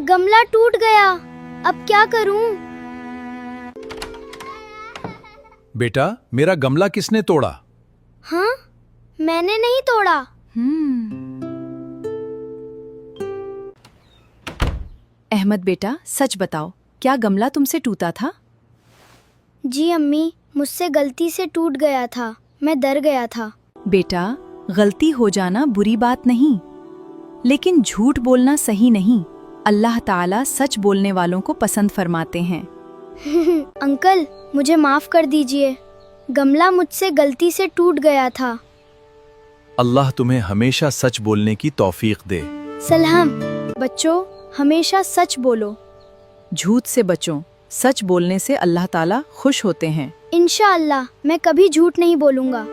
गमला टूट गया, अब क्या करूं? बेटा, मेरा गमला किसने तोड़ा? हाँ, मैंने नहीं तोड़ा। अहमद बेटा, सच बताओ, क्या गमला तुमसे टूटा था? जी अम्मी, मुझसे गलती से टूट गया था, मैं डर गया था। बेटा, गलती हो जाना बुरी बात नहीं, लेकिन झूठ बोलना सही नहीं। अल्लाह ताला सच बोलने वालों को पसंद फरमाते हैं। अंकल, मुझे माफ कर दीजिए, गमला मुझसे गलती से टूट गया था। अल्लाह तुम्हें हमेशा सच बोलने की तौफीक दे। सलाम। बच्चों, हमेशा सच बोलो, झूठ से बचो। सच बोलने से अल्लाह ताला खुश होते हैं। इंशाअल्लाह मैं कभी झूठ नहीं बोलूंगा।